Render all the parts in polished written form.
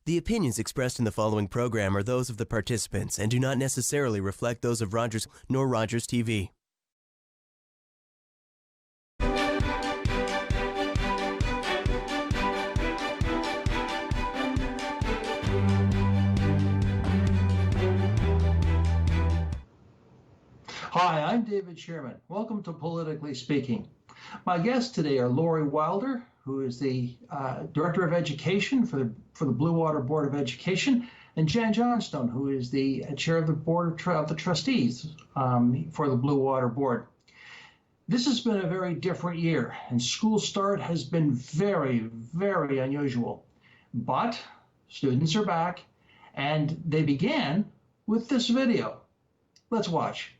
The opinions expressed in the following program are those of the participants and do not necessarily reflect those of Rogers nor Rogers TV. Hi, I'm David Shearman. Welcome to Politically Speaking. My guests today are Lori Wilder, who is the Director of Education for the Bluewater Board of Education, and Jan Johnston, who is the Chair of the Board of the Trustees for the Bluewater Board. This has been a very different year, and school start has been very, very unusual. But students are back, and they began with this video. Let's watch.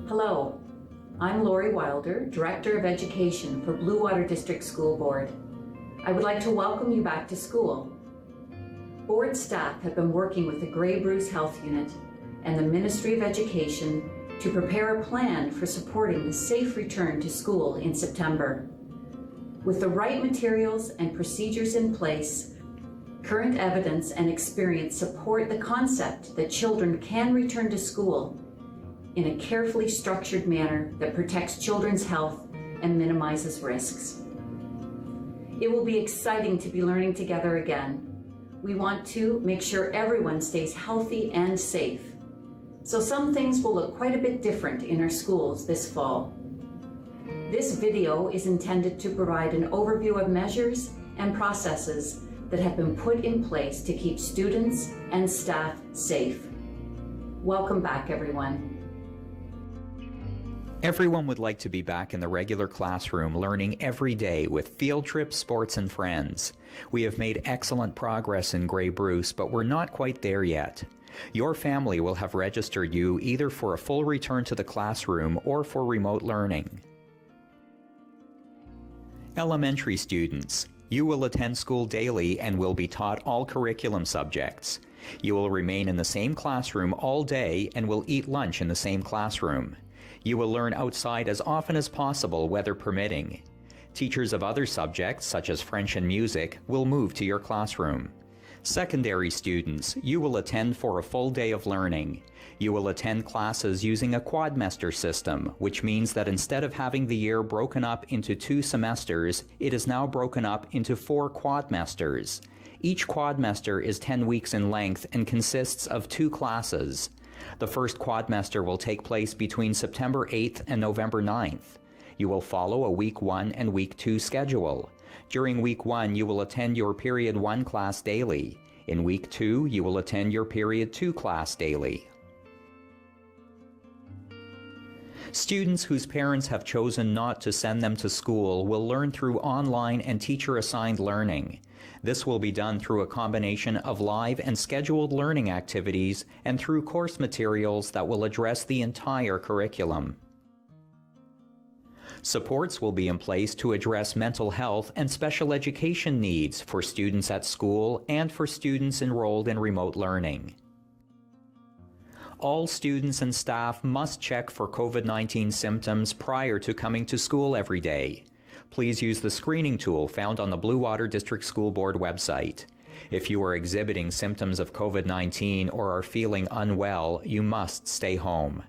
Hello, I'm Lori Wilder, Director of Education for Bluewater District School Board. I would like to welcome you back to school. Board staff have been working with the Grey Bruce Health Unit and the Ministry of Education to prepare a plan for supporting the safe return to school in September. With the right materials and procedures in place, current evidence and experience support the concept that children can return to school in a carefully structured manner that protects children's health and minimizes risks. It will be exciting to be learning together again. We want to make sure everyone stays healthy and safe. So some things will look quite a bit different in our schools this fall. This video is intended to provide an overview of measures and processes that have been put in place to keep students and staff safe. Welcome back, everyone. Everyone would like to be back in the regular classroom learning every day with field trips, sports, and friends. We have made excellent progress in Grey Bruce, but we're not quite there yet. Your family will have registered you either for a full return to the classroom or for remote learning. Elementary students, you will attend school daily and will be taught all curriculum subjects. You will remain in the same classroom all day and will eat lunch in the same classroom. You will learn outside as often as possible, weather permitting. Teachers of other subjects, such as French and music, will move to your classroom. Secondary students, you will attend for a full day of learning. You will attend classes using a Quadmaster system, which means that instead of having the year broken up into 2 semesters, it is now broken up into 4 Quadmasters. Each Quadmaster is 10 weeks in length and consists of 2 classes. The first Quadmaster will take place between September 8th and November 9th. You will follow a Week 1 and Week 2 schedule. During Week 1, you will attend your Period 1 class daily. In Week 2, you will attend your Period 2 class daily. Students whose parents have chosen not to send them to school will learn through online and teacher-assigned learning. This will be done through a combination of live and scheduled learning activities and through course materials that will address the entire curriculum. Supports will be in place to address mental health and special education needs for students at school and for students enrolled in remote learning. All students and staff must check for COVID-19 symptoms prior to coming to school every day. Please use the screening tool found on the Bluewater District School Board website. If you are exhibiting symptoms of COVID-19 or are feeling unwell, you must stay home.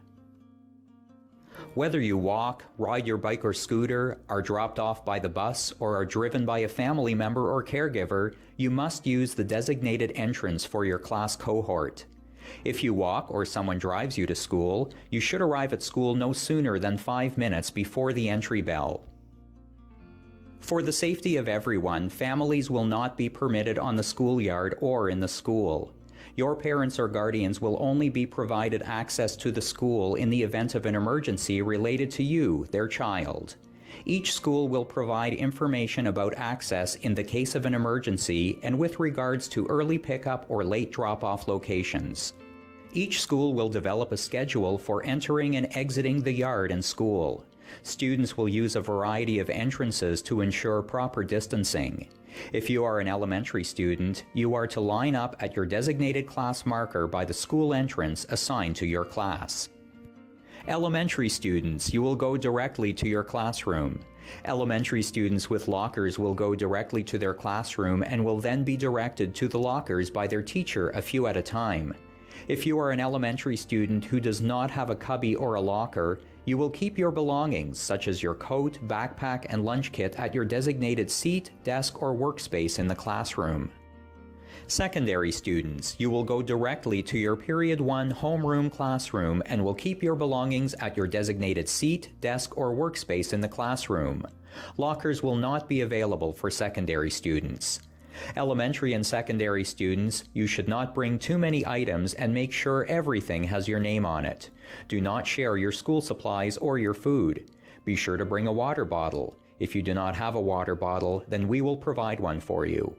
Whether you walk, ride your bike or scooter, are dropped off by the bus, or are driven by a family member or caregiver, you must use the designated entrance for your class cohort. If you walk or someone drives you to school, you should arrive at school no sooner than 5 minutes before the entry bell. For the safety of everyone, families will not be permitted on the schoolyard or in the school. Your parents or guardians will only be provided access to the school in the event of an emergency related to you, their child. Each school will provide information about access in the case of an emergency and with regards to early pickup or late drop-off locations. Each school will develop a schedule for entering and exiting the yard and school. Students will use a variety of entrances to ensure proper distancing. If you are an elementary student, you are to line up at your designated class marker by the school entrance assigned to your class. Elementary students, you will go directly to your classroom. Elementary students with lockers will go directly to their classroom and will then be directed to the lockers by their teacher a few at a time. If you are an elementary student who does not have a cubby or a locker, you will keep your belongings, such as your coat, backpack, and lunch kit, at your designated seat, desk, or workspace in the classroom. Secondary students, you will go directly to your Period 1 homeroom classroom and will keep your belongings at your designated seat, desk, or workspace in the classroom. Lockers will not be available for secondary students. Elementary and secondary students, you should not bring too many items and make sure everything has your name on it. Do not share your school supplies or your food. Be sure to bring a water bottle. If you do not have a water bottle, then we will provide one for you.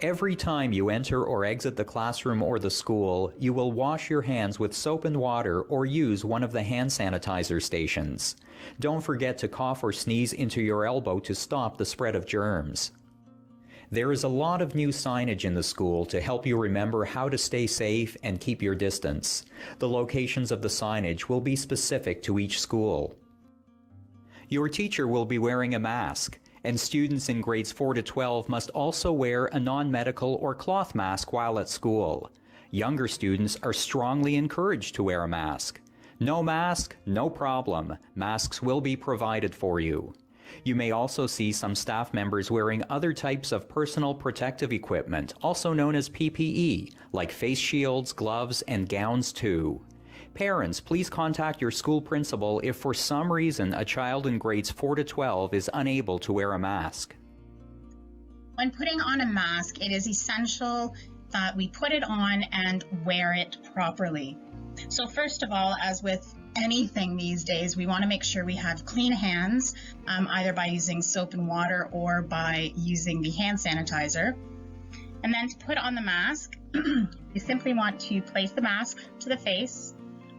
Every time you enter or exit the classroom or the school, you will wash your hands with soap and water or use one of the hand sanitizer stations. Don't forget to cough or sneeze into your elbow to stop the spread of germs. There is a lot of new signage in the school to help you remember how to stay safe and keep your distance. The locations of the signage will be specific to each school. Your teacher will be wearing a mask, and students in grades 4 to 12 must also wear a non-medical or cloth mask while at school. Younger students are strongly encouraged to wear a mask. No mask, no problem. Masks will be provided for you. You may also see some staff members wearing other types of personal protective equipment, also known as PPE, like face shields, gloves, and gowns too. Parents, please contact your school principal if for some reason a child in grades 4 to 12 is unable to wear a mask. When putting on a mask, it is essential that we put it on and wear it properly. So first of all, as with anything these days, we want to make sure we have clean hands, either by using soap and water or by using the hand sanitizer. And then to put on the mask, you simply want to place the mask to the face,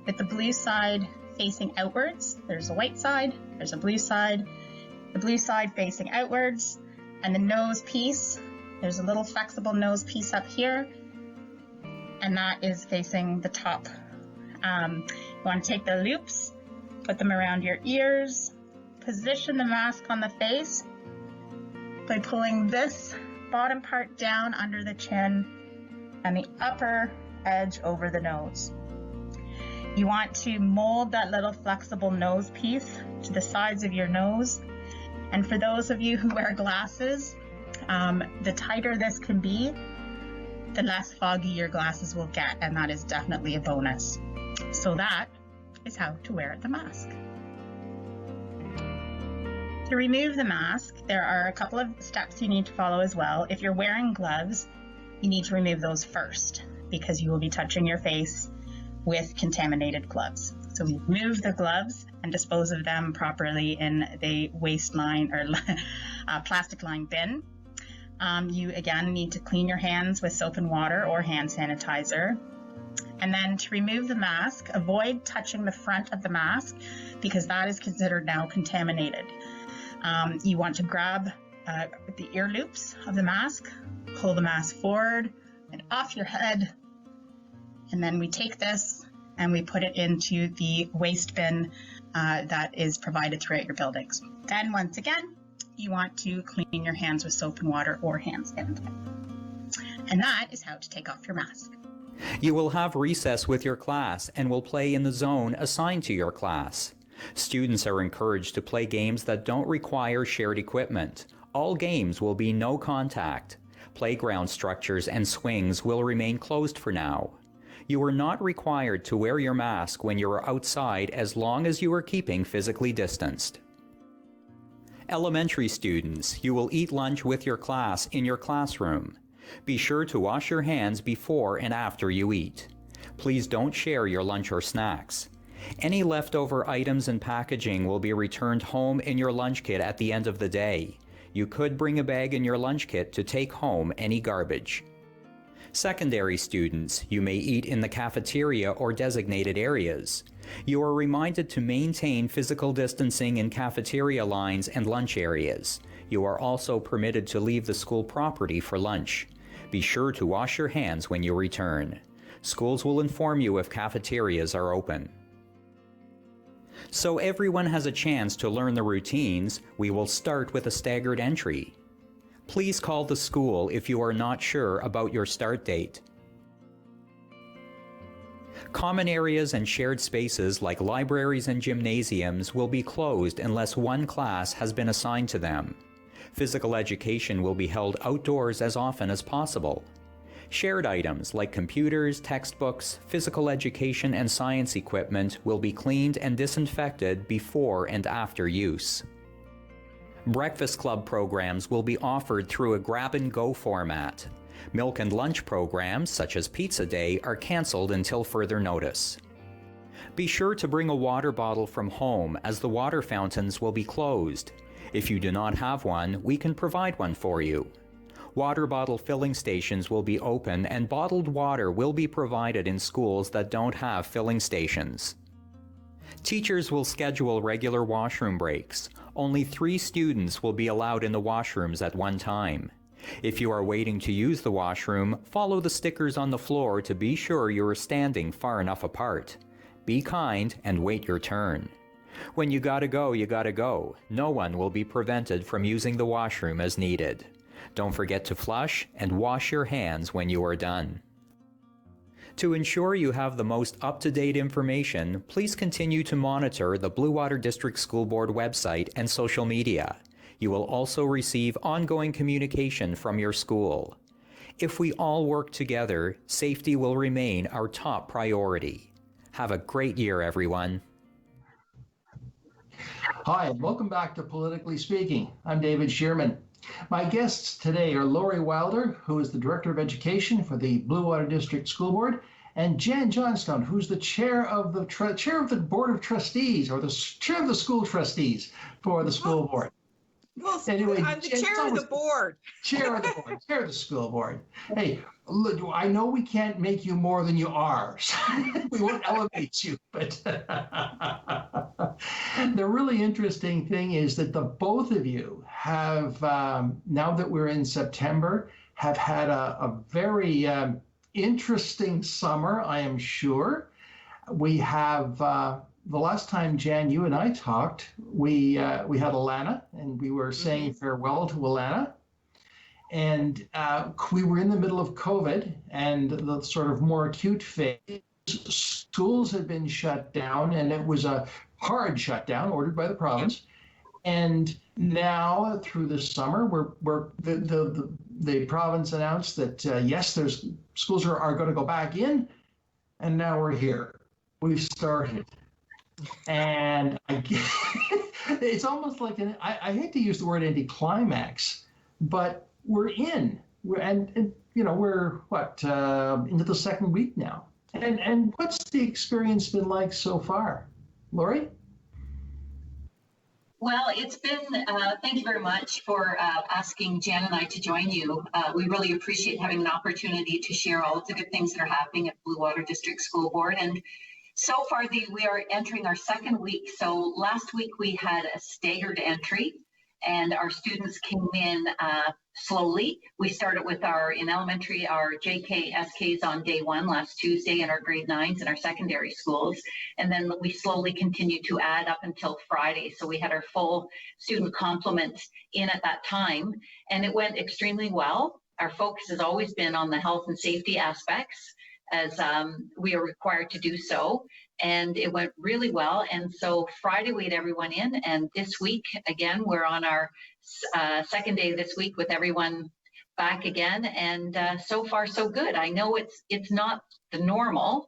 with the blue side facing outwards. There's a white side, there's a blue side, the blue side facing outwards, and the nose piece, there's a little flexible nose piece up here, and that is facing the top. You want to take the loops, put them around your ears, position the mask on the face by pulling this bottom part down under the chin and the upper edge over the nose. You want to mold that little flexible nose piece to the sides of your nose. And for those of you who wear glasses, the tighter this can be, the less foggy your glasses will get, and that is definitely a bonus. So that is how to wear the mask. To remove the mask, there are a couple of steps you need to follow as well. If you're wearing gloves, you need to remove those first because you will be touching your face with contaminated gloves. So we remove the gloves and dispose of them properly in the waste line or plastic line bin. You again need to clean your hands with soap and water or hand sanitizer. And then to remove the mask, avoid touching the front of the mask because that is considered now contaminated. You want to grab the ear loops of the mask, pull the mask forward and off your head. And then we take this and we put it into the waste bin that is provided throughout your buildings. Then once again, you want to clean your hands with soap and water or hand sanitizer. And that is how to take off your mask. You will have recess with your class and will play in the zone assigned to your class. Students are encouraged to play games that don't require shared equipment. All games will be no contact. Playground structures and swings will remain closed for now. You are not required to wear your mask when you are outside as long as you are keeping physically distanced. Elementary students, you will eat lunch with your class in your classroom. Be sure to wash your hands before and after you eat. Please don't share your lunch or snacks. Any leftover items and packaging will be returned home in your lunch kit at the end of the day. You could bring a bag in your lunch kit to take home any garbage. Secondary students, you may eat in the cafeteria or designated areas. You are reminded to maintain physical distancing in cafeteria lines and lunch areas. You are also permitted to leave the school property for lunch. Be sure to wash your hands when you return. Schools will inform you if cafeterias are open. So everyone has a chance to learn the routines, we will start with a staggered entry. Please call the school if you are not sure about your start date. Common areas and shared spaces like libraries and gymnasiums will be closed unless one class has been assigned to them. Physical education will be held outdoors as often as possible. Shared items like computers, textbooks, physical education, and science equipment will be cleaned and disinfected before and after use. Breakfast club programs will be offered through a grab-and-go format. Milk and lunch programs, such as Pizza Day, are cancelled until further notice. Be sure to bring a water bottle from home, as the water fountains will be closed. If you do not have one, we can provide one for you. Water bottle filling stations will be open, and bottled water will be provided in schools that don't have filling stations. Teachers will schedule regular washroom breaks. Only 3 students will be allowed in the washrooms at one time. If you are waiting to use the washroom, follow the stickers on the floor to be sure you are standing far enough apart. Be kind and wait your turn. When you gotta go, you gotta go. No one will be prevented from using the washroom as needed. Don't forget to flush and wash your hands when you are done. To ensure you have the most up-to-date information, please continue to monitor the Bluewater District School Board website and social media. You will also receive ongoing communication from your school. If we all work together, safety will remain our top priority. Have a great year, everyone. Hi, and welcome back to Politically Speaking. I'm David Shearman. My guests today are Lori Wilder, who is the Director of Education for the Bluewater District School Board, and Jan Johnston, who's the chair of the Board of Trustees, or the chair of the school trustees for the school board. Well, Anyway, I'm the chair of the board. Chair of the board, chair of the school board. Hey, look, I know we can't make you more than you are. We won't elevate you, but the really interesting thing is that the both of you have, now that we're in September, have had a very interesting summer, I am sure. We have, the last time, Jan, you and I talked, we had Alana, and we were saying farewell to Alana. And we were in the middle of COVID and the sort of more acute phase. Schools had been shut down, and it was a hard shutdown ordered by the province. And now, through the summer, the province announced that yes, schools are going to go back in, and now we're here. We've started. And it's almost like I hate to use the word anticlimax, but we're in. We're into the second week now. And what's the experience been like so far, Lori? Well, it's been, thank you very much for asking Jan and I to join you. We really appreciate having an opportunity to share all of the good things that are happening at Bluewater District School Board. And so far, we are entering our second week. So last week we had a staggered entry, and our students came in slowly. We started with in elementary, our JK, SKs on day 1 last Tuesday, and our grade 9s in our secondary schools. And then we slowly continued to add up until Friday. So we had our full student complement in at that time, and it went extremely well. Our focus has always been on the health and safety aspects, as we are required to do so. And it went really well. And so Friday we had everyone in, and this week, again, we're on our second day this week with everyone back again. And so far, so good. I know it's not the normal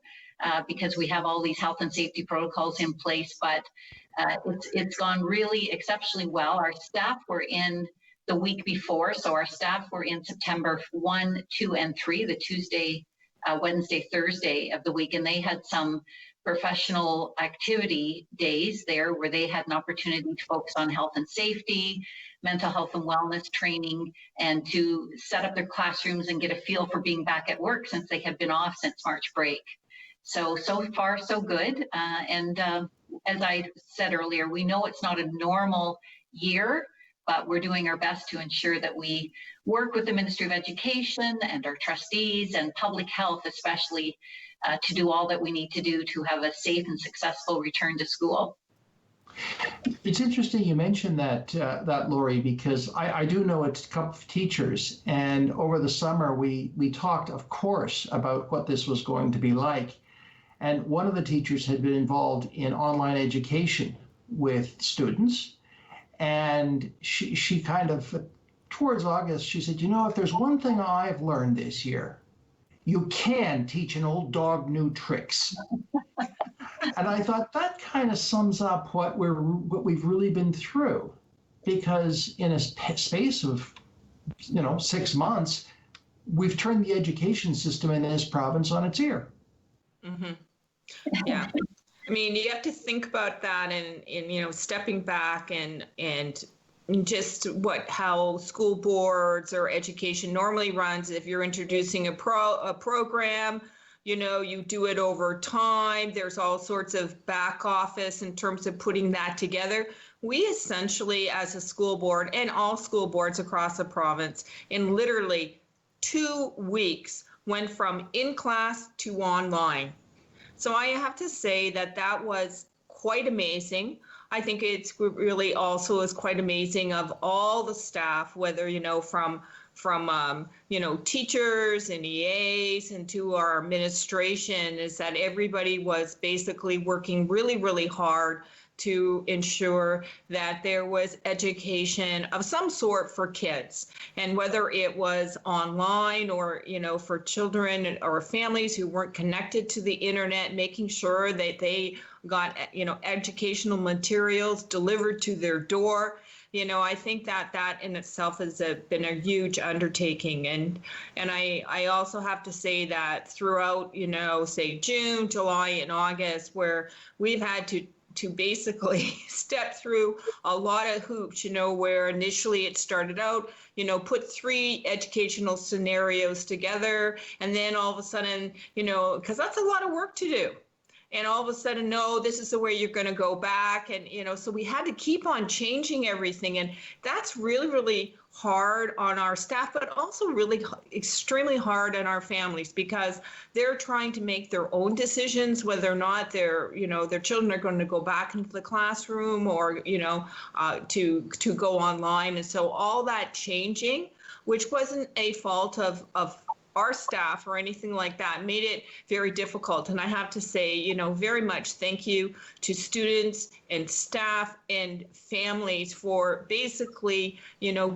because we have all these health and safety protocols in place, but it's gone really exceptionally well. Our staff were in the week before. So our staff were in September 1, 2, and 3, the Tuesday, Wednesday, Thursday of the week, and they had some professional activity days there where they had an opportunity to focus on health and safety, mental health and wellness training, and to set up their classrooms and get a feel for being back at work since they had been off since March break. So far, so good. And as I said earlier, we know it's not a normal year, but we're doing our best to ensure that we work with the Ministry of Education and our trustees and public health, especially to do all that we need to do to have a safe and successful return to school. It's interesting you mentioned that, Lori, because I do know a couple of teachers, and over the summer we talked, of course, about what this was going to be like. And one of the teachers had been involved in online education with students, and she kind of, towards August, she said, if there's one thing I've learned this year, you can teach an old dog new tricks. And I thought that kind of sums up what we've really been through, because in a space of 6 months, we've turned the education system in this province on its ear. Mm-hmm. Yeah, I mean, you have to think about that, and stepping back and just how school boards or education normally runs. If you're introducing a program, you do it over time. There's all sorts of back office in terms of putting that together. We essentially, as a school board, and all school boards across the province, in literally 2 weeks, went from in class to online. So I have to say that was quite amazing. I think it's really also is quite amazing of all the staff, whether, from teachers and EAs and to our administration, is that everybody was basically working really, really hard to ensure that there was education of some sort for kids. And whether it was online or, for children or families who weren't connected to the internet, making sure that they got, educational materials delivered to their door. I think that in itself has been a huge undertaking. And I also have to say that throughout, say June, July, and August, where we've had to basically step through a lot of hoops, where initially it started out, put 3 educational scenarios together, and then all of a sudden, because that's a lot of work to do. And all of a sudden, no, this is the way you're going to go back. And, so we had to keep on changing everything. And that's really, really hard on our staff, but also really extremely hard on our families, because they're trying to make their own decisions, whether or not their children are going to go back into the classroom or, to go online. And so all that changing, which wasn't a fault of our staff or anything like that, made it very difficult. And I have to say, very much thank you to students and staff and families for basically,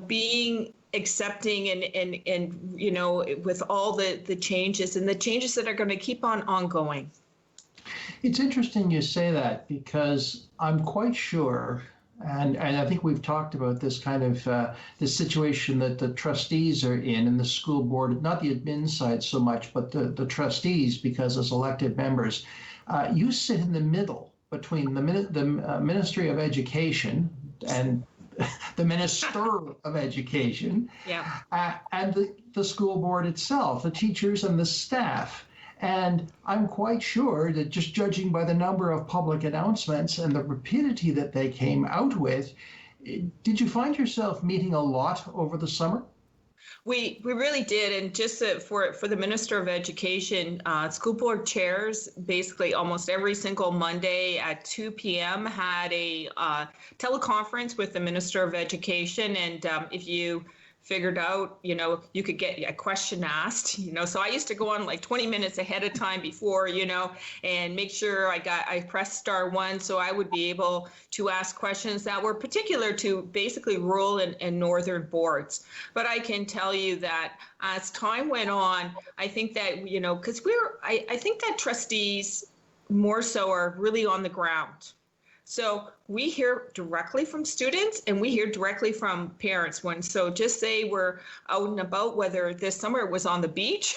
being accepting and with all the changes and the changes that are going to keep on ongoing. It's interesting you say that, because I'm quite sure, and I think we've talked about this kind of this situation that the trustees are in, and the school board, not the admin side so much, but the trustees, because as elected members, you sit in the middle between the Ministry of Education and the Minister of Education, and the school board itself, the teachers and the staff. And I'm quite sure that, just judging by the number of public announcements and the rapidity that they came out with, did you find yourself meeting a lot over the summer? We really did. And just for the Minister of Education, school board chairs, basically almost every single Monday at 2 p.m. had a teleconference with the Minister of Education. And if you figured out, you could get a question asked, so I used to go on like 20 minutes ahead of time before, and make sure I pressed *1, so I would be able to ask questions that were particular to basically rural and northern boards. But I can tell you that as time went on, I think that, because I think that trustees more so are really on the ground. So we hear directly from students and we hear directly from parents. So just say we're out and about, whether this summer it was on the beach,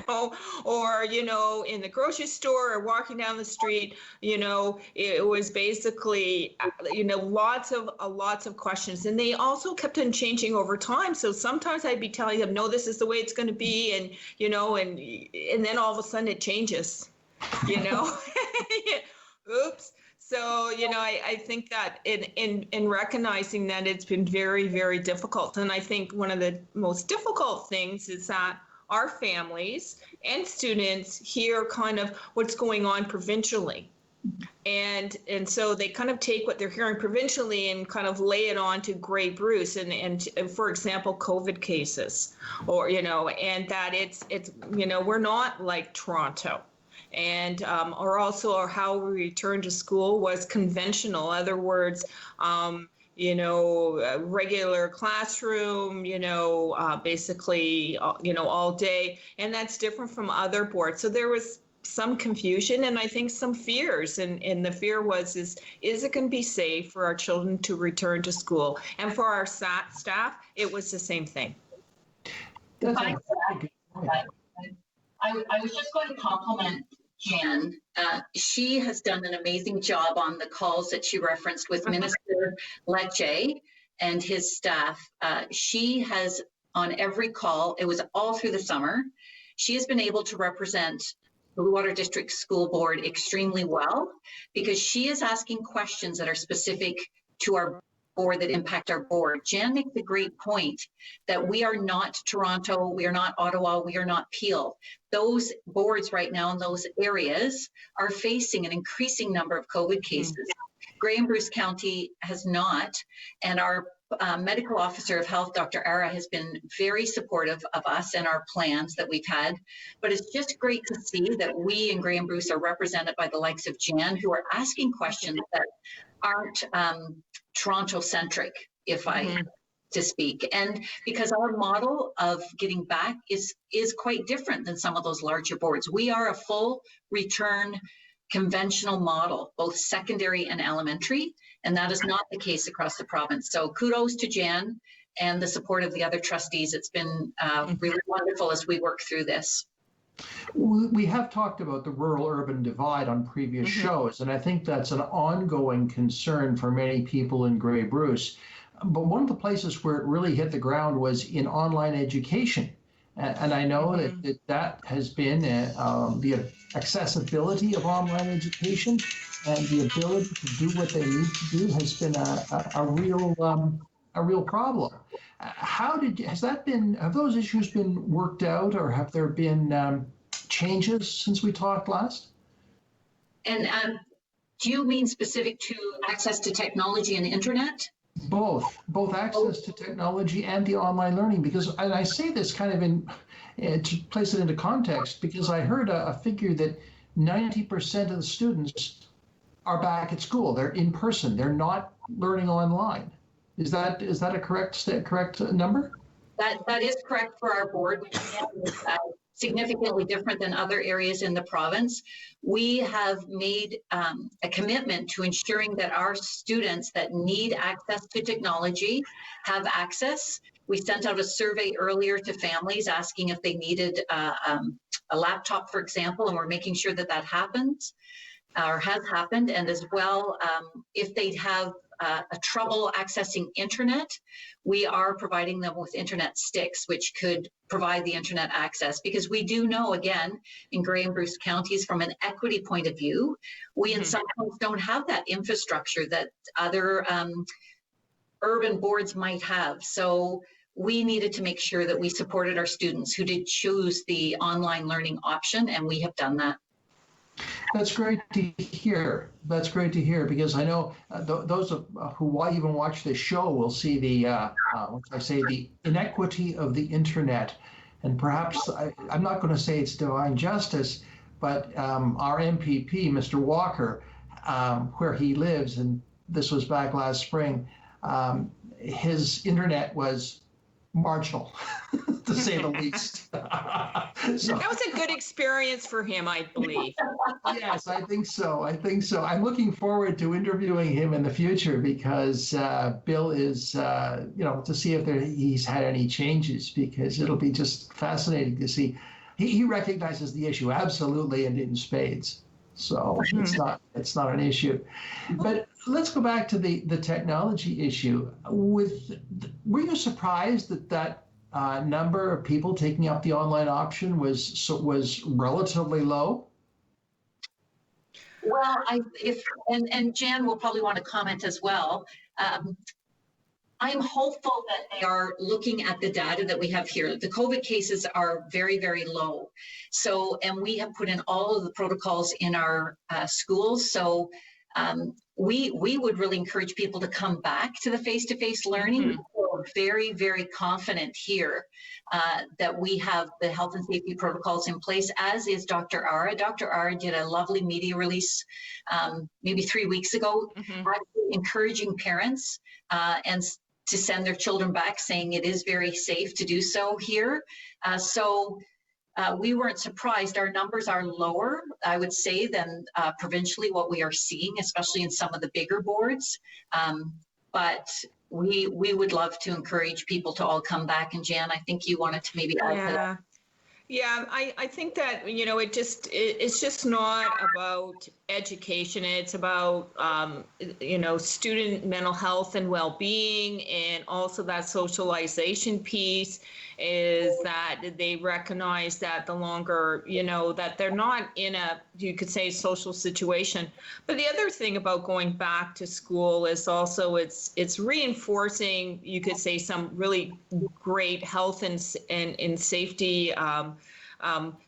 or, in the grocery store or walking down the street, it was basically, lots of questions. And they also kept on changing over time. So sometimes I'd be telling them, no, this is the way it's going to be. And, and then all of a sudden it changes, Oops. So, I think that in recognizing that it's been very, very difficult. And I think one of the most difficult things is that our families and students hear kind of what's going on provincially. And so they kind of take what they're hearing provincially and kind of lay it on to Grey Bruce and for example, COVID cases, or, and that it's, we're not like Toronto. And or also how we returned to school was conventional. In other words, regular classroom, basically, all day. And that's different from other boards. So there was some confusion and I think some fears. And the fear was, is it going to be safe for our children to return to school? And for our staff, it was the same thing. I was just going to compliment Jan. She has done an amazing job on the calls that she referenced with Minister Lecce and his staff. She has, on every call, it was all through the summer, she has been able to represent Bluewater District School Board extremely well because she is asking questions that are specific to our board that impact our board. Jan makes a great point that we are not Toronto, we are not Ottawa, we are not Peel. Those boards right now in those areas are facing an increasing number of COVID cases. Grey and Bruce County has not, and our medical officer of health, Dr. Ara, has been very supportive of us and our plans that we've had. But it's just great to see that we in Grey and Bruce are represented by the likes of Jan, who are asking questions that aren't Toronto-centric, if I to speak. And because our model of getting back is quite different than some of those larger boards. We are a full return conventional model, both secondary and elementary, and that is not the case across the province. So kudos to Jan and the support of the other trustees. It's been really wonderful as we work through this. We have talked about the rural-urban divide on previous shows, and I think that's an ongoing concern for many people in Grey Bruce. But one of the places where it really hit the ground was in online education. And I know that has been the accessibility of online education and the ability to do what they need to do has been a real problem. Have those issues been worked out, or have there been changes since we talked last? And do you mean specific to access to technology and internet? Both access to technology and the online learning, and I say this kind of to place it into context, because I heard a figure that 90% of the students are back at school. They're in person. They're not learning online. Is that a correct number? That is correct for our board, which is significantly different than other areas in the province. We have made a commitment to ensuring that our students that need access to technology have access. We sent out a survey earlier to families asking if they needed a laptop, for example, and we're making sure that happens or has happened. And as well, if they have a trouble accessing internet, we are providing them with internet sticks, which could provide the internet access, because we do know, again, in Grey and Bruce counties, from an equity point of view, we in some cases don't have that infrastructure that other urban boards might have. So we needed to make sure that we supported our students who did choose the online learning option, and we have done that. That's great to hear. Because I know those who even watch this show will see the inequity of the internet. And perhaps, I'm not going to say it's divine justice, but our MPP, Mr. Walker, where he lives, and this was back last spring, his internet was marginal, to say the least. So, that was a good experience for him, I believe. Yes, I think so. I'm looking forward to interviewing him in the future, because Bill is, to see if he's had any changes, because it'll be just fascinating to see. He recognizes the issue absolutely, and in spades. So it's not an issue. But let's go back to the technology issue. Were you surprised that number of people taking up the online option was relatively low? Well, and Jan will probably want to comment as well. I'm hopeful that they are looking at the data that we have here. The COVID cases are very, very low. So, and we have put in all of the protocols in our schools. So we would really encourage people to come back to the face-to-face learning. Mm-hmm. We're very, very confident here that we have the health and safety protocols in place, as is Dr. Ara. Dr. Ara did a lovely media release maybe 3 weeks ago, actually encouraging parents and to send their children back, saying it is very safe to do so here. So we weren't surprised. Our numbers are lower, I would say, than provincially what we are seeing, especially in some of the bigger boards. But we would love to encourage people to all come back. And Jan, I think you wanted to maybe add to that. Yeah, I think that, you know, it's just not about education. It's about, you know, student mental health and well-being, and also that socialization piece is that they recognize that the longer, you know, that they're not in a, you could say, social situation. But the other thing about going back to school is also it's reinforcing, you could say, some really great health and safety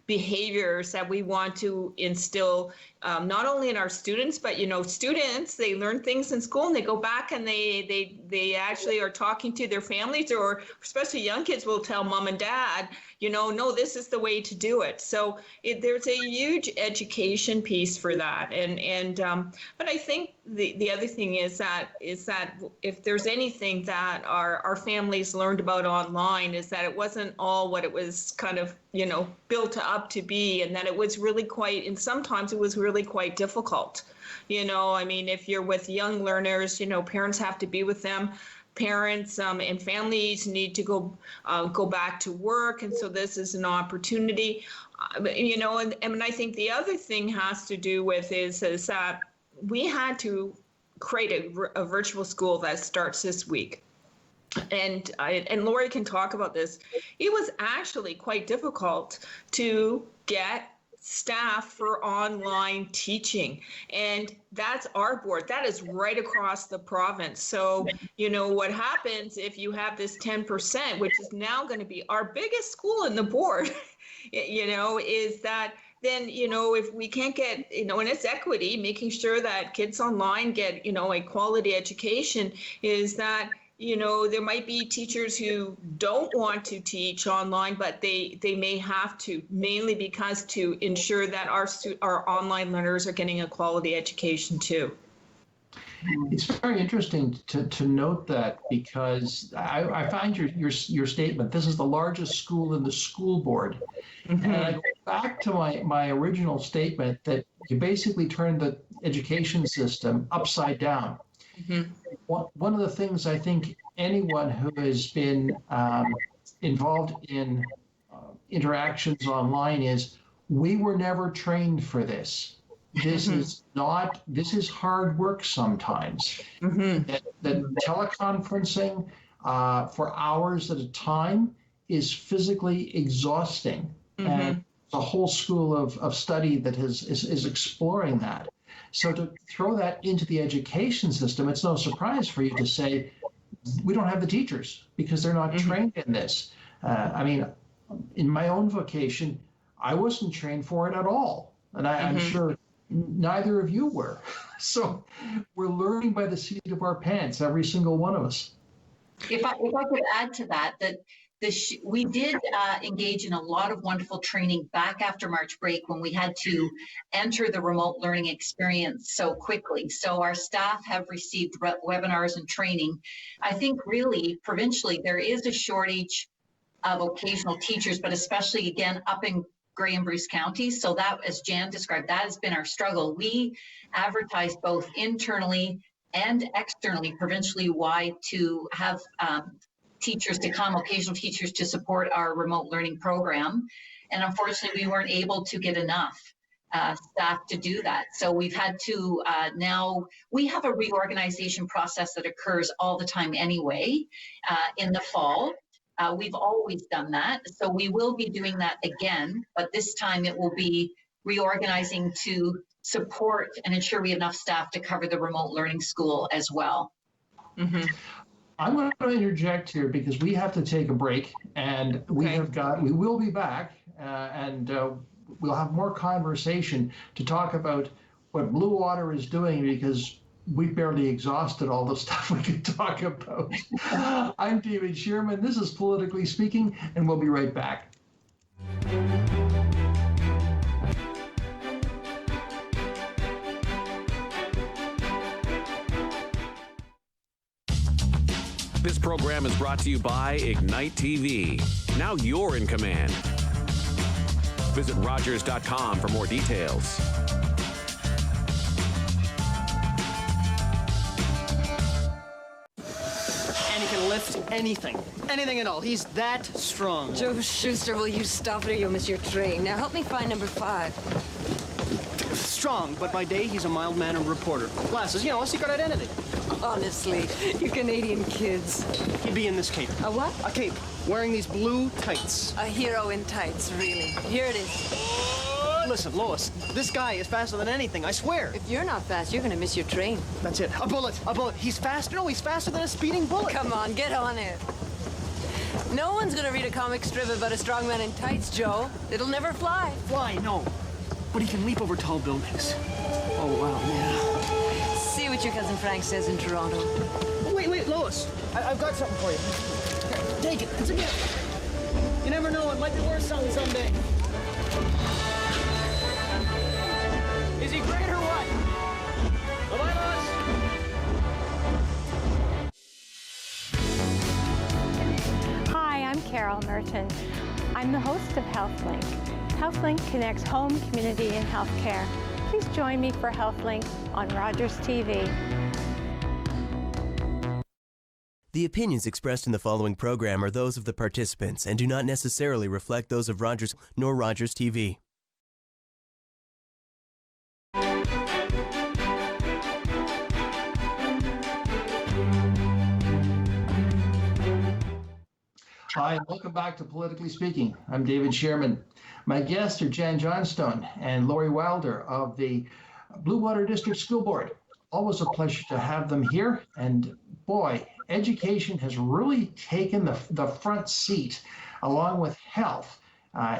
behaviors that we want to instill, not only in our students, but, you know, students, they learn things in school and they go back and they actually are talking to their families, or especially young kids will tell mom and dad, you know, no, this is the way to do it. So there's a huge education piece for that. But I think the other thing is that if there's anything that our families learned about online, is that it wasn't all what it was kind of, you know, built up to be, and that it was really quite, and sometimes it was really quite difficult. You know, I mean, if you're with young learners, you know, parents have to be with them. Parents and families need to go back to work, and so this is an opportunity, you know. And I think the other thing has to do with is that we had to create a virtual school that starts this week. And Lori can talk about this. It was actually quite difficult to get staff for online teaching, and that's our board. That is right across the province. So, you know, what happens if you have this 10%, which is now going to be our biggest school in the board, you know, is that then, you know, if we can't get, you know, and it's equity, making sure that kids online get, you know, a quality education, is that, you know, there might be teachers who don't want to teach online, but they may have to, mainly because to ensure that our online learners are getting a quality education too. It's very interesting to note that, because I find your statement, this is the largest school in the school board. Mm-hmm. And I go back to my original statement that you basically turned the education system upside down. Mm-hmm. One of the things I think anyone who has been involved in interactions online is, we were never trained for this. This is hard work sometimes. Mm-hmm. That teleconferencing for hours at a time is physically exhausting. Mm-hmm. And the whole school of study that is exploring that. So to throw that into the education system, it's no surprise for you to say, we don't have the teachers because they're not mm-hmm. trained in this. I mean, in my own vocation, I wasn't trained for it at all. And I'm mm-hmm. sure neither of you were. So we're learning by the seat of our pants, every single one of us. If I could add to that we did engage in a lot of wonderful training back after March break, when we had to enter the remote learning experience so quickly. So our staff have received webinars and training. I think really provincially there is a shortage of vocational teachers, but especially again up in Grey and Bruce counties. So that, as Jan described, that has been our struggle. We advertised both internally and externally, provincially wide, to have teachers to come, occasional teachers to support our remote learning program. And unfortunately, we weren't able to get enough staff to do that. So we've had to now, we have a reorganization process that occurs all the time anyway in the fall. We've always done that. So we will be doing that again, but this time it will be reorganizing to support and ensure we have enough staff to cover the remote learning school as well. Mm-hmm. I'm going to interject here because we have to take a break, and we will be back, and we'll have more conversation to talk about what Bluewater is doing, because we barely exhausted all the stuff we could talk about. I'm David Shearman. This is Politically Speaking, and we'll be right back. This program is brought to you by Ignite TV. Now you're in command. Visit Rogers.com for more details. And he can lift anything. Anything at all. He's that strong. Joe Schuster, will you stop it or you'll miss your train? Now help me find number 5. Strong, but by day he's a mild-mannered reporter. Glasses, a secret identity. Honestly, you Canadian kids. He'd be in this cape. A what? A cape. Wearing these blue tights. A hero in tights, really. Here it is. Listen, Lois, this guy is faster than anything, I swear. If you're not fast, you're gonna miss your train. That's it. A bullet. He's faster. No, he's faster than a speeding bullet. Come on, get on it. No one's gonna read a comic strip about a strong man in tights, Joe. It'll never fly. Fly, no. But he can leap over tall buildings. Oh, wow, man. See what your cousin Frank says in Toronto. Oh, wait, Lois. I've got something for you. Here, take it. It's a gift. You never know. It might be worth something someday. Is he great or what? Bye-bye, Lois. Hi, I'm Carol Merton. I'm the host of HealthLink. HealthLink connects home, community, and healthcare. Please join me for HealthLink on Rogers TV. The opinions expressed in the following program are those of the participants and do not necessarily reflect those of Rogers nor Rogers TV. Hi, welcome back to Politically Speaking. I'm David Shearman. My guests are Jan Johnston and Lori Wilder of the Bluewater District School Board. Always a pleasure to have them here. And boy, education has really taken the front seat along with health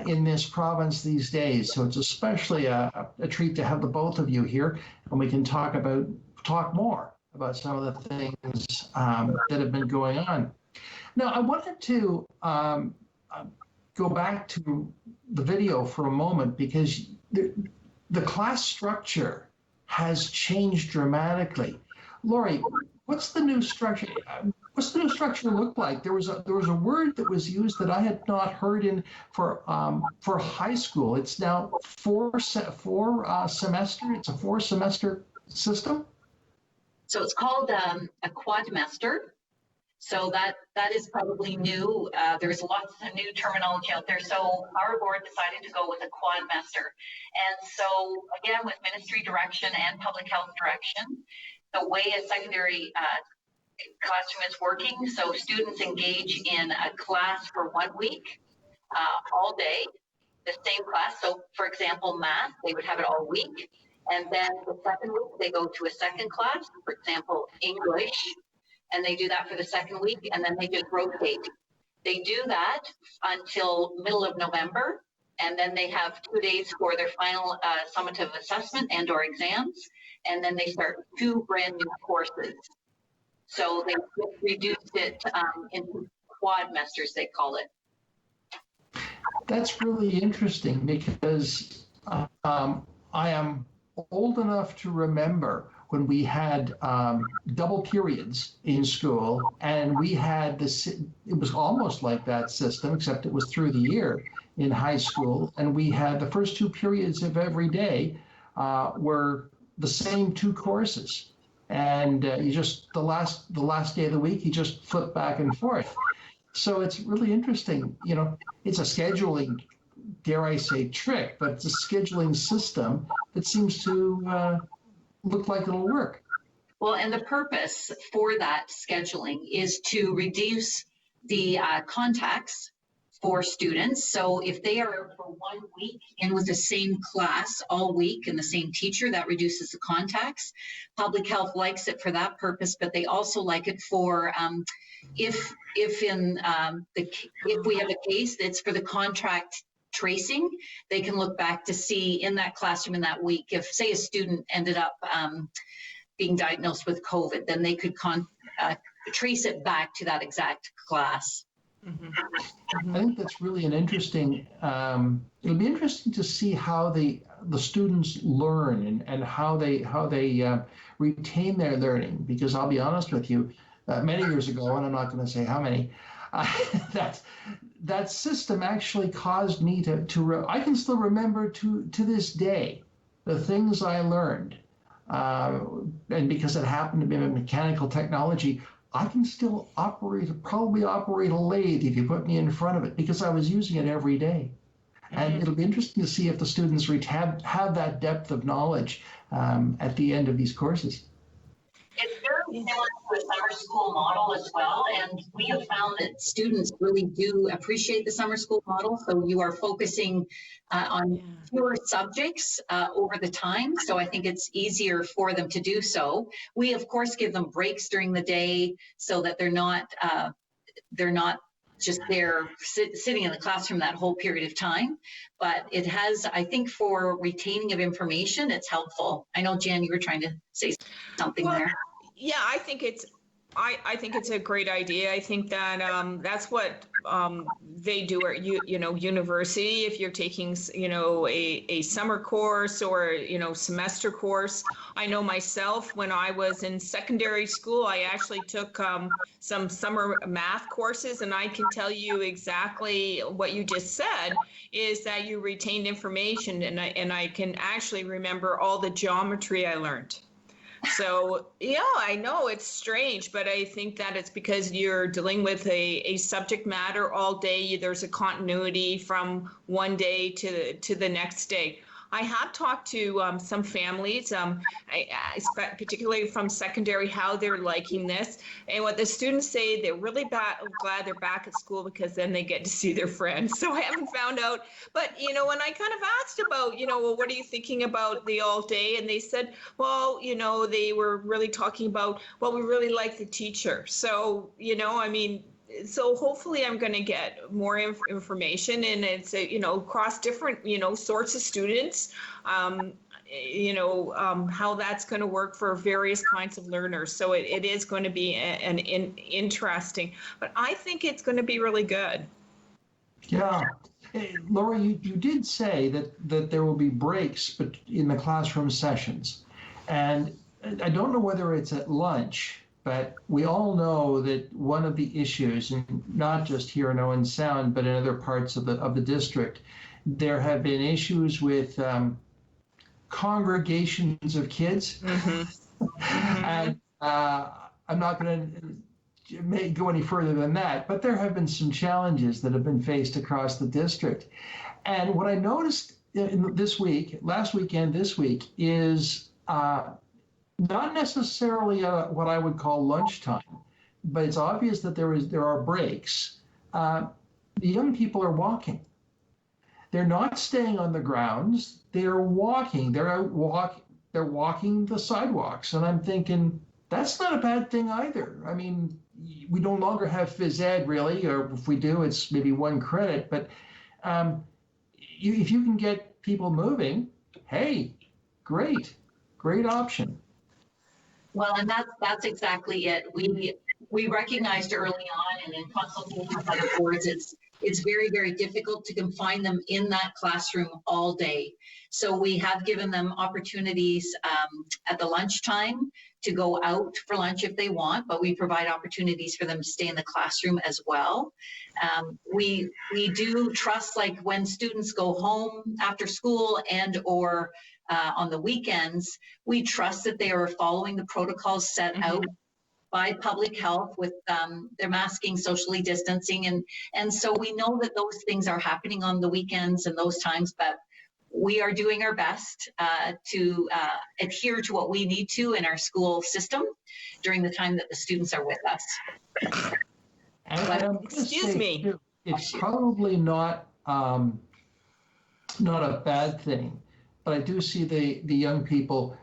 in this province these days. So it's especially a treat to have the both of you here, and we can talk more about some of the things that have been going on. Now, I wanted to go back to the video for a moment, because the class structure has changed dramatically. Lori, what's the new structure? What's the new structure look like? There was a word that was used that I had not heard for high school. It's now four semester. It's a 4-semester system. So it's called a Quadmaster. So that is probably new. There's lots of new terminology out there. So our board decided to go with a Quadmaster. And so again, with ministry direction and public health direction, the way a secondary classroom is working, so students engage in a class for 1 week, all day, the same class. So for example, math, they would have it all week. And then the second week, they go to a second class, for example, English, and they do that for the second week, and then they just rotate. They do that until middle of November, and then they have 2 days for their final summative assessment and or exams, and then they start 2 brand new courses. So they reduced it into Quadmasters, they call it. That's really interesting, because I am old enough to remember when we had double periods in school, and we had this, it was almost like that system, except it was through the year in high school. And we had the first 2 periods of every day were the same 2 courses. And you just, the last day of the week, you just flip back and forth. So it's really interesting. It's a scheduling, dare I say, trick, but it's a scheduling system that seems to look like it'll work. Well, and the purpose for that scheduling is to reduce the contacts for students. So if they are for 1 week in with the same class all week and the same teacher, that reduces the contacts. Public health likes it for that purpose, but they also like it for if we have a case that's for the contract tracing, they can look back to see in that classroom in that week, if say a student ended up being diagnosed with COVID, then they could trace it back to that exact class. I think that's really an interesting, it'll be interesting to see how the students learn and how they retain their learning, because I'll be honest with you, many years ago, and I'm not going to say how many, that system actually caused me I can still remember to this day the things I learned, and because it happened to be a mechanical technology, I can still probably operate a lathe if you put me in front of it, because I was using it every day. And it'll be interesting to see if the students have that depth of knowledge at the end of these courses. It's very similar to a summer school model as well, and we have found that students really do appreciate the summer school model. So you are focusing on fewer subjects over the time, so I think it's easier for them to do so. We of course give them breaks during the day so that they're not just there sitting in the classroom that whole period of time. But it has, I think, for retaining of information, it's helpful. I know, Jan, you were trying to say something there. Yeah, I think it's a great idea. I think that that's what they do at university. If you're taking a summer course or semester course, I know myself when I was in secondary school, I actually took some summer math courses, and I can tell you exactly what you just said is that you retained information, and I can actually remember all the geometry I learned. So, yeah, I know it's strange, but I think that it's because you're dealing with a subject matter all day. There's a continuity from one day to the next day. I have talked to some families, particularly from secondary, how they're liking this. And what the students say, they're really glad they're back at school because then they get to see their friends. So I haven't found out. But, when I kind of asked about, well, what are you thinking about the all day? And they said, well, they were really talking about, well, we really like the teacher. So, so hopefully I'm going to get more information, and it's across different sorts of students, how that's going to work for various kinds of learners. So it is going to be interesting, but I think it's going to be really good. Yeah. Hey, Laura, you did say that there will be breaks in the classroom sessions, and I don't know whether it's at lunch. But we all know that one of the issues, and not just here in Owen Sound, but in other parts of the district, there have been issues with congregations of kids. And I'm not going to go any further than that, but there have been some challenges that have been faced across the district. And what I noticed last weekend, this week, is not necessarily what I would call lunchtime, but it's obvious that there are breaks. The young people are walking. They're not staying on the grounds. They're walking. They're walking the sidewalks. And I'm thinking, that's not a bad thing either. I mean, we no longer have phys ed really, or if we do, it's maybe one credit. But if you can get people moving, hey, great option. Well, and that's exactly it. We recognized early on, and in consultation with other boards, it's very, very difficult to confine them in that classroom all day. So we have given them opportunities at the lunchtime to go out for lunch if they want, but we provide opportunities for them to stay in the classroom as well. We do trust, like when students go home after school and or on the weekends, we trust that they are following the protocols set out by public health with their masking, socially distancing. And so we know that those things are happening on the weekends and those times, but we are doing our best to adhere to what we need to in our school system during the time that the students are with us. Excuse me. it's probably not not a bad thing, but I do see the young people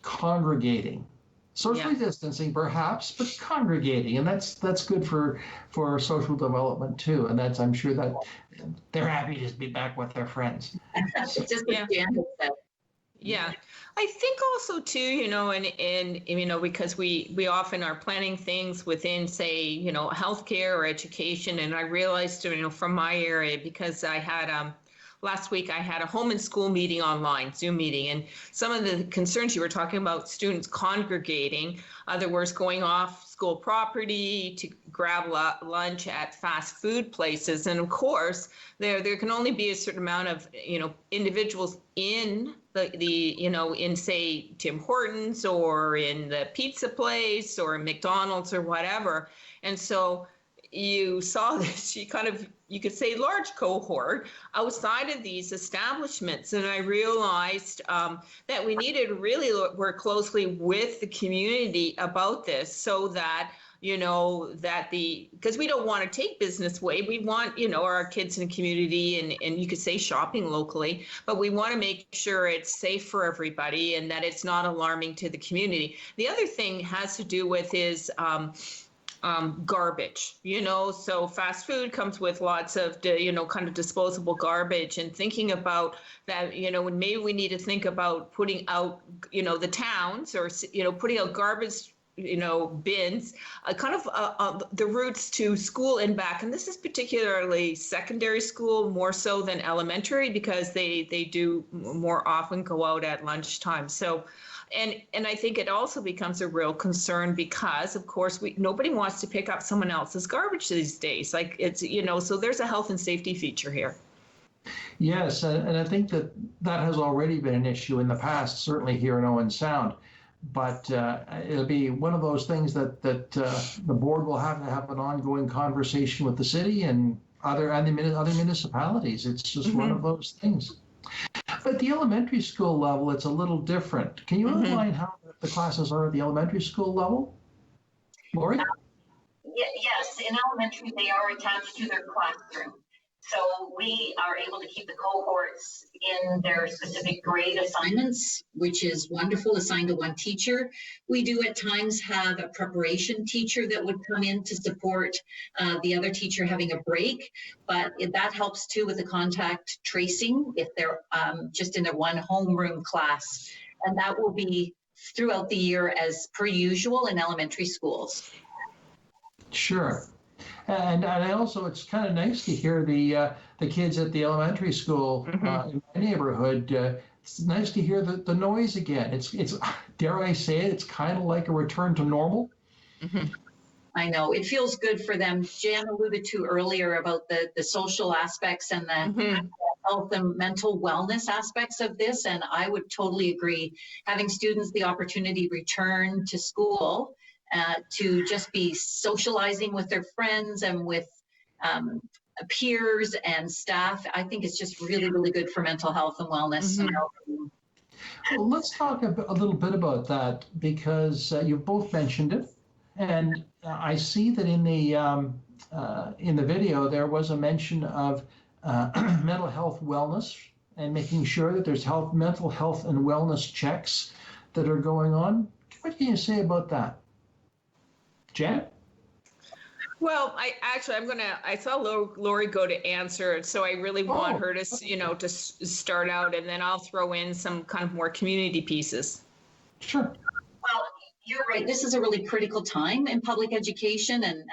congregating, socially distancing perhaps, but congregating, and that's good for social development too. And that's, I'm sure that they're happy to be back with their friends. Just what Jan said. Yeah, I think also too, and because we often are planning things within, say, healthcare or education, and I realized, from my area, because I had last week I had a home and school meeting online, Zoom meeting, and some of the concerns you were talking about, students congregating, other words, going off school property to grab lunch at fast food places, and of course there can only be a certain amount of individuals in in say Tim Hortons or in the pizza place or McDonald's or whatever, and so you saw this, you could say large cohort outside of these establishments. And I realized that we needed to really work closely with the community about this, so that, because we don't want to take business away. We want, our kids in the community and you could say shopping locally, but we want to make sure it's safe for everybody and that it's not alarming to the community. The other thing has to do with is, garbage, so fast food comes with lots of, kind of disposable garbage, and thinking about that, maybe we need to think about putting out, the towns or, putting out garbage, bins, the routes to school and back. And this is particularly secondary school, more so than elementary, because they do more often go out at lunchtime. So, and I think it also becomes a real concern because, of course, nobody wants to pick up someone else's garbage these days. Like it's, so there's a health and safety feature here. Yes, and I think that has already been an issue in the past, certainly here in Owen Sound. But it'll be one of those things that the board will have to have an ongoing conversation with the city and other municipalities. It's just one of those things. But at the elementary school level, it's a little different. Can you outline how the classes are at the elementary school level? Lori? Yes, in elementary, they are attached to their classroom. So we are able to keep the cohorts in their specific grade assignments, which is wonderful, assigned to one teacher. We do at times have a preparation teacher that would come in to support the other teacher having a break, but that helps too with the contact tracing if they're just in their one homeroom class. And that will be throughout the year as per usual in elementary schools. Sure. And I also, it's kind of nice to hear the kids at the elementary school in my neighborhood. It's nice to hear the noise again. It's dare I say it, it's kind of like a return to normal. I know, it feels good for them. Jan alluded to earlier about the social aspects and the health and mental wellness aspects of this, and I would totally agree. Having students the opportunity to return to school to just be socializing with their friends and with peers and staff, I think it's just really, really good for mental health and wellness. Well, let's talk a little bit about that, because you've both mentioned it, and I see that in the video there was a mention of mental health wellness and making sure that there's mental health and wellness checks that are going on. What can you say about that? Jan? Well, I saw Lori go to answer, so I really want her to, to start out, and then I'll throw in some kind of more community pieces. Sure. Well, you're right. This is a really critical time in public education and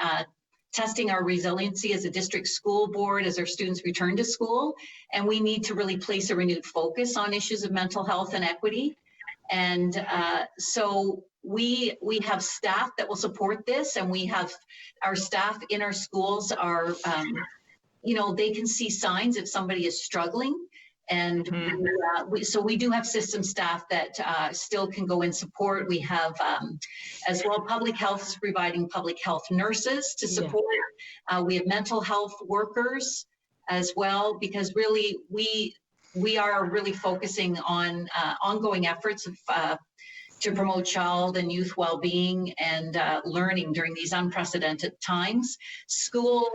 testing our resiliency as a district school board as our students return to school. And we need to really place a renewed focus on issues of mental health and equity. And so we have staff that will support this, and we have our staff in our schools are, they can see signs if somebody is struggling. And so we do have system staff that still can go and support. We have as well, public health is providing public health nurses to support. We have mental health workers as well, because really we are really focusing on ongoing efforts of to promote child and youth well-being and learning during these unprecedented times. School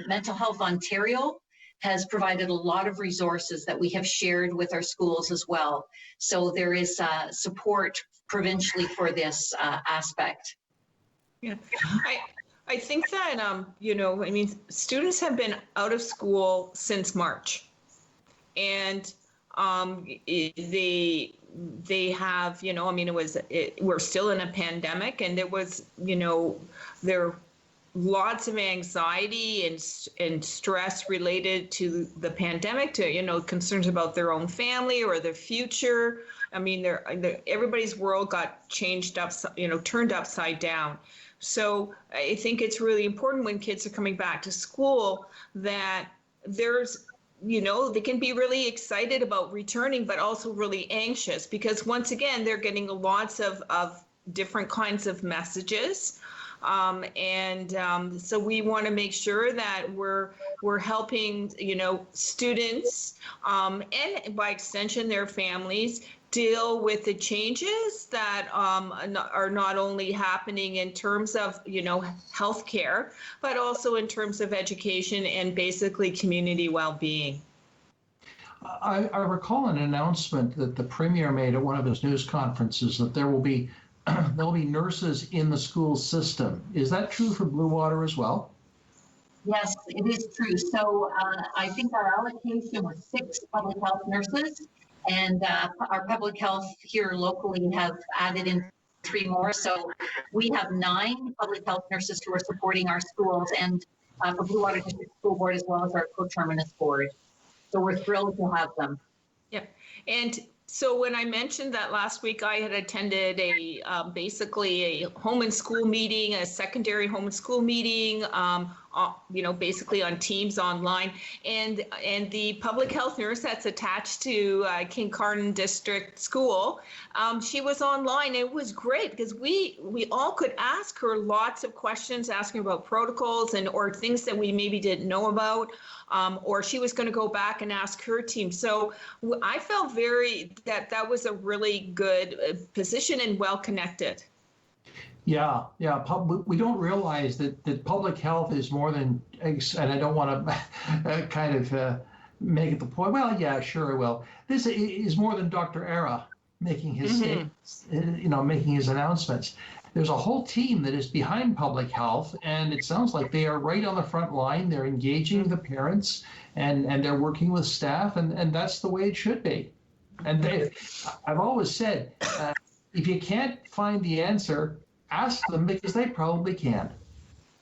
Mental Health Ontario has provided a lot of resources that we have shared with our schools as well. So there is support provincially for this aspect. Yeah, I think that, students have been out of school since March. And they have, we're still in a pandemic, and there was, there lots of anxiety and stress related to the pandemic, to, concerns about their own family or their future. I mean, everybody's world got changed up, turned upside down. So I think it's really important when kids are coming back to school that there's, they can be really excited about returning, but also really anxious, because once again, they're getting lots of different kinds of messages. So we want to make sure that we're helping, students, and by extension, their families, deal with the changes that are not only happening in terms of, healthcare, but also in terms of education and basically community well-being. I recall an announcement that the Premier made at one of his news conferences that there'll be nurses in the school system. Is that true for Bluewater as well? Yes, it is true. So I think our allocation was 6 public health nurses. And our public health here locally have added in 3 more. So we have 9 public health nurses who are supporting our schools, and for Bluewater District School Board, as well as our co-terminus board. So we're thrilled to have them. Yeah. And so when I mentioned that last week, I had attended basically a home and school meeting, a secondary home and school meeting, basically on Teams online, and the public health nurse that's attached to Kincardine District School, she was online. It was great because we all could ask her lots of questions, asking about protocols or things that we maybe didn't know about, or she was going to go back and ask her team. So I felt that was a really good position and well connected. Yeah. We don't realize that public health is more than, and I don't want to make it the point. Well, yeah, sure I will. This is more than Dr. Era making his making his announcements. There's a whole team that is behind public health, and it sounds like they are right on the front line. They're engaging the parents, and they're working with staff, and that's the way it should be. And I've always said, if you can't find the answer, ask them, because they probably can.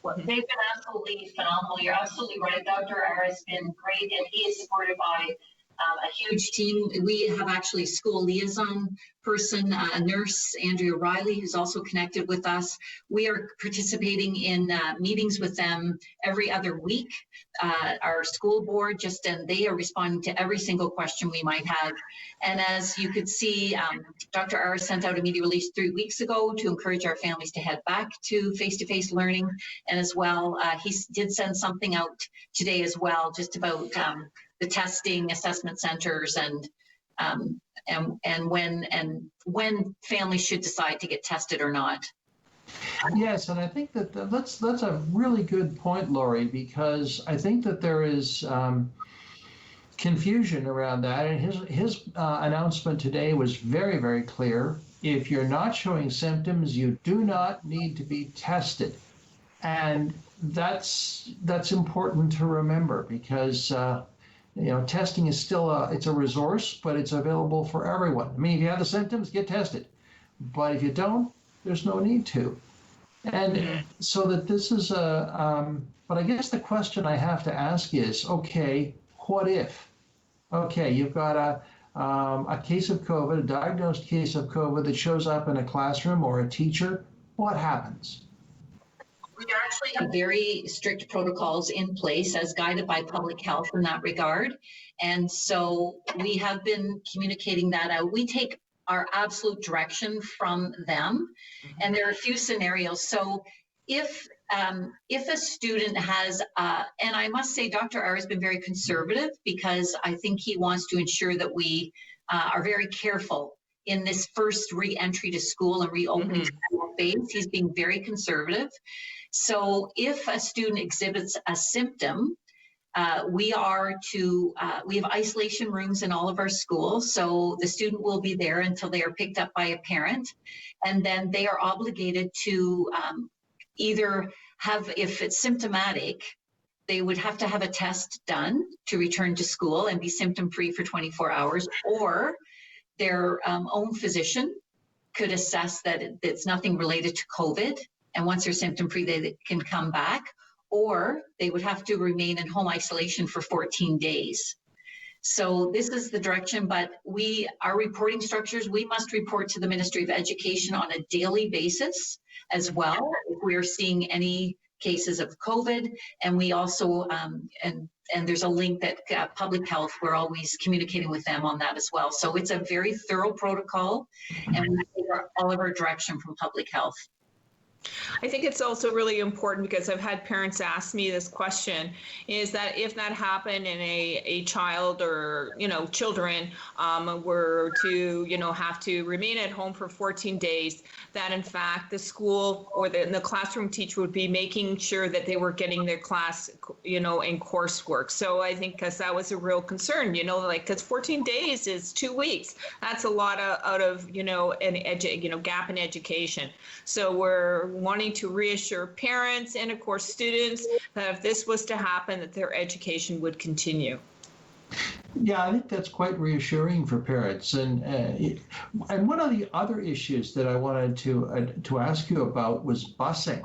Well, they've been absolutely phenomenal. You're absolutely right. Dr. R has been great, and he is supported by a huge team. We have actually a school liaison person, a nurse, Andrea Riley, who's also connected with us. We are participating in meetings with them every other week. Our school board and they are responding to every single question we might have. And as you could see, Dr. R sent out a media release 3 weeks ago to encourage our families to head back to face-to-face learning. And as well, he did send something out today as well, just about the testing, assessment centers, and when families should decide to get tested or not. Yes, and I think that's a really good point, Laurie, because I think that there is confusion around that, and his announcement today was very, very clear. If you're not showing symptoms, you do not need to be tested, and that's important to remember, because testing is still it's a resource, but it's available for everyone. I mean, if you have the symptoms, get tested, but if you don't, there's no need to. And so that this is but I guess the question I have to ask is, okay, what if? Okay, you've got a case of COVID, a diagnosed case of COVID that shows up in a classroom or a teacher. What happens? We actually have very strict protocols in place as guided by public health in that regard. And so we have been communicating that out. We take our absolute direction from them. And there are a few scenarios. So if a student has, and I must say Dr. R has been very conservative, because I think he wants to ensure that we are very careful in this first re-entry to school and reopening phase. He's being very conservative. So if a student exhibits a symptom, we have isolation rooms in all of our schools. So the student will be there until they are picked up by a parent. And then they are obligated to either have, if it's symptomatic, they would have to have a test done to return to school and be symptom-free for 24 hours, or their own physician could assess that it's nothing related to COVID. And once they're symptom-free, they can come back, or they would have to remain in home isolation for 14 days. So this is the direction, but our reporting structures, we must report to the Ministry of Education on a daily basis as well if we are seeing any cases of COVID. And we also, and there's a link that Public Health, we're always communicating with them on that as well. So it's a very thorough protocol, and we take all of our direction from Public Health. I think it's also really important, because I've had parents ask me this question, is that if that happened and a child or, children were to, have to remain at home for 14 days, that in fact the school or the classroom teacher would be making sure that they were getting their class, in coursework. So I think because that was a real concern, because 14 days is 2 weeks. That's a lot out of, an gap in education. So we're wanting to reassure parents and, of course, students that if this was to happen, that their education would continue. Yeah, I think that's quite reassuring for parents. And one of the other issues that I wanted to ask you about was busing.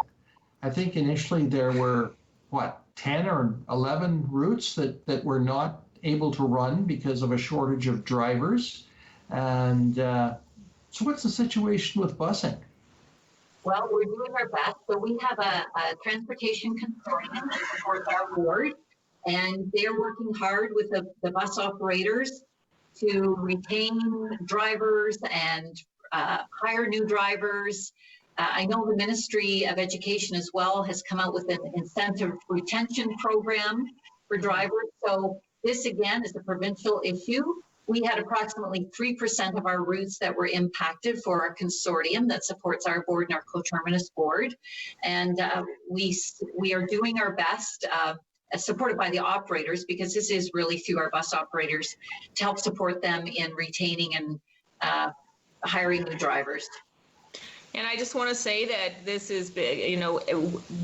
I think initially there were, 10 or 11 routes that were not able to run because of a shortage of drivers. And so what's the situation with busing? Well, we're doing our best. So we have a transportation consortium that supports our board, and they're working hard with the bus operators to retain drivers and hire new drivers. I know the Ministry of Education as well has come out with an incentive retention program for drivers. So this, again, is a provincial issue. We had approximately 3% of our routes that were impacted for our consortium that supports our board and our coterminous board. And we are doing our best, supported by the operators, because this is really through our bus operators, to help support them in retaining and hiring new drivers. And I just want to say that this is,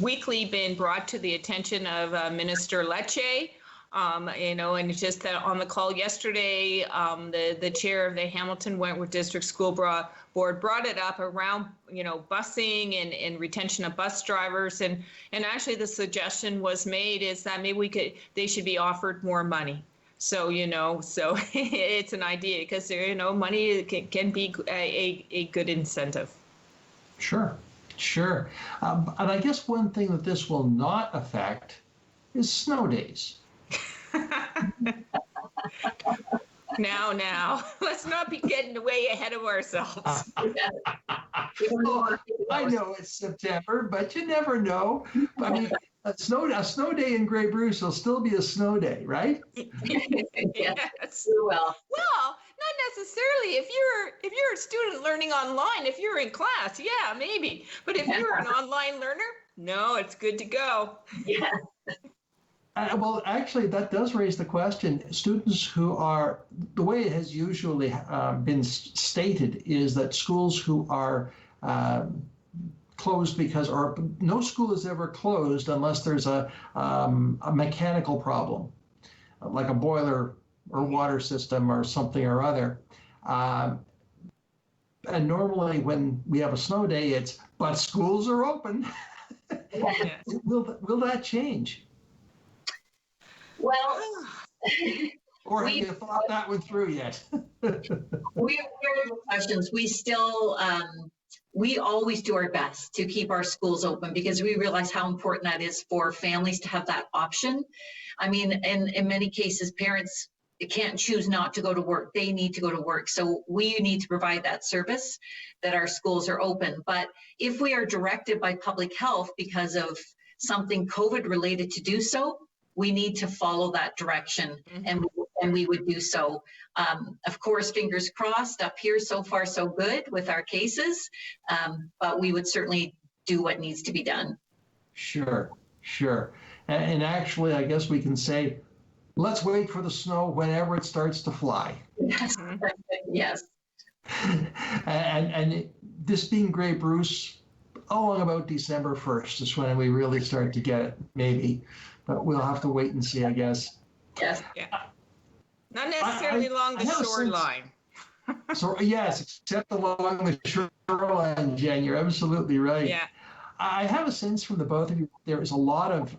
weekly been brought to the attention of Minister Lecce. And it's just that on the call yesterday, the chair of the Hamilton Wentworth District School Board brought it up around, busing and retention of bus drivers. And actually the suggestion was made is that maybe they should be offered more money. So, so it's an idea, because, money can be a good incentive. Sure. And I guess one thing that this will not affect is snow days. Now, let's not be getting way ahead of ourselves. I know it's September, but you never know. I mean, a snow day in Grey Bruce will still be a snow day, right? Yes. Well, not necessarily. If you're a student learning online, if you're in class, yeah, maybe. But if you're an online learner, no, it's good to go. Yeah. Well, actually, that does raise the question. Students who are, the way it has usually been stated is that schools who are closed or no school is ever closed unless there's a mechanical problem, like a boiler or water system or something or other. And normally when we have a snow day, but schools are open. Will that change? Well, or have you thought that one through yet? we have questions. We still, we always do our best to keep our schools open, because we realize how important that is for families to have that option. I mean, in many cases, parents can't choose not to go to work. They need to go to work. So we need to provide that service, that our schools are open. But if we are directed by public health because of something COVID related to do so, we need to follow that direction. And then we would do so. Of course, fingers crossed, up here so far so good with our cases, but we would certainly do what needs to be done. Sure. And actually, I guess we can say, let's wait for the snow whenever it starts to fly. Yes. Yes. And this being Grey Bruce, along about December 1st is when we really start to get it, maybe. But we'll have to wait and see, I guess. Yes. Yeah. Not necessarily along the shoreline. So yes, except along the shoreline, Jen, you're absolutely right. Yeah. I have a sense from the both of you, there is a lot of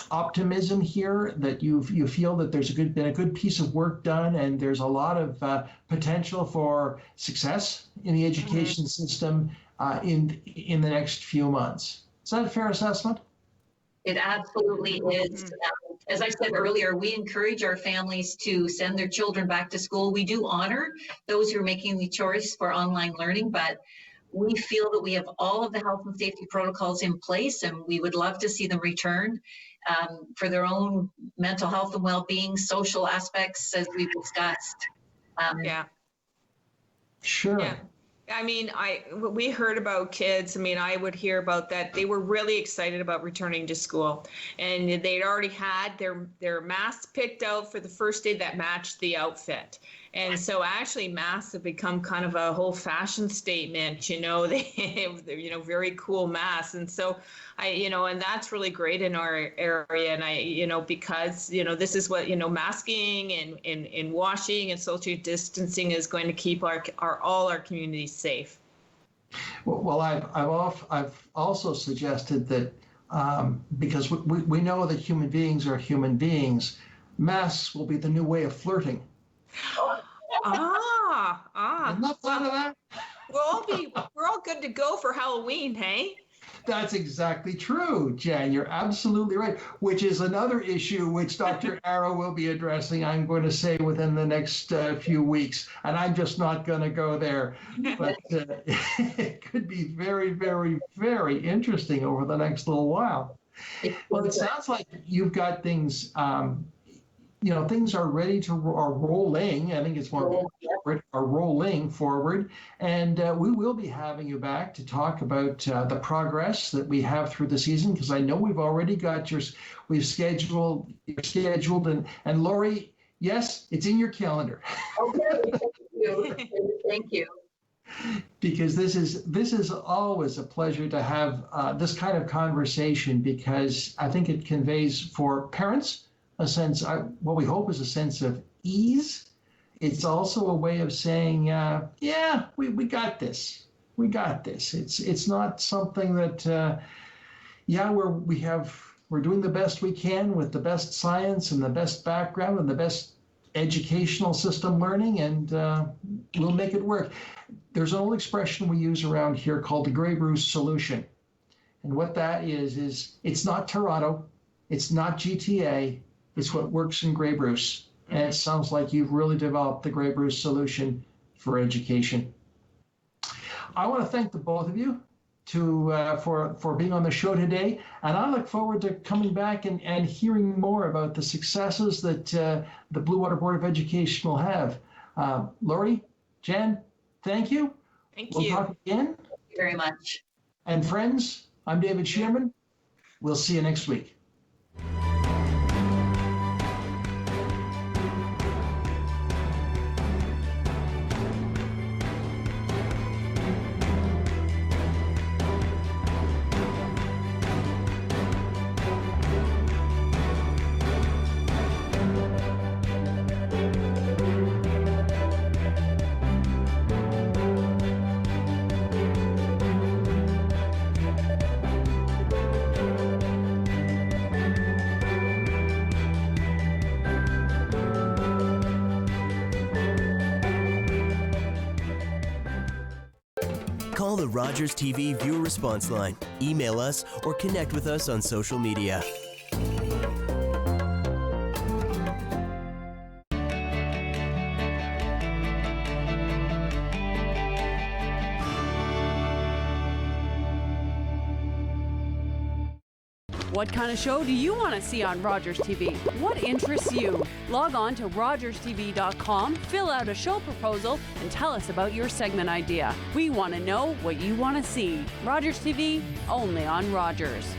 optimism here that you feel that there's been a good piece of work done, and there's a lot of potential for success in the education system in the next few months. Is that a fair assessment? It absolutely is. As I said earlier, we encourage our families to send their children back to school. We do honor those who are making the choice for online learning, but we feel that we have all of the health and safety protocols in place, and we would love to see them returned for their own mental health and well-being, social aspects, as we've discussed. Yeah. Sure. Yeah. I mean, we heard about kids. I mean, I would hear about that. They were really excited about returning to school, and they'd already had their masks picked out for the first day that matched the outfit. And so actually masks have become kind of a whole fashion statement, they're, very cool masks. And so and that's really great in our area. And because, this is what, masking and washing and social distancing is going to keep all our communities safe. Well, I've also suggested that because we know that human beings are human beings, masks will be the new way of flirting. Isn't that fun of that? We're all good to go for Halloween, hey? That's exactly true, Jan. You're absolutely right, which is another issue which Dr. Arrow will be addressing, I'm going to say, within the next few weeks. And I'm just not going to go there. But it could be very, very, very interesting over the next little while. Well, it sounds like you've got things, things are ready to are rolling. I think it's more are rolling forward. And we will be having you back to talk about the progress that we have through the season, because I know we've already got we've scheduled and Lori, yes, it's in your calendar. Okay, thank you. Because this is always a pleasure to have this kind of conversation, because I think it conveys for parents a sense, what we hope is a sense of ease. It's also a way of saying, we got this. We got this. It's not something that, we're doing the best we can with the best science and the best background and the best educational system learning, and we'll make it work. There's an old expression we use around here called the Grey Bruce solution. And what that is it's not Toronto, it's not GTA, it's what works in Grey Bruce. And it sounds like you've really developed the Grey Bruce solution for education. I want to thank the both of you for being on the show today. And I look forward to coming back and hearing more about the successes that the Bluewater Board of Education will have. Lori, Jan, thank you. We'll talk again. Thank you very much. And friends, I'm David Shearman. We'll see you next week. Call the Rogers TV viewer response line, email us, or connect with us on social media. What kind of show do you want to see on Rogers TV? What interests you? Log on to rogerstv.com, fill out a show proposal, and tell us about your segment idea. We want to know what you want to see. Rogers TV, only on Rogers.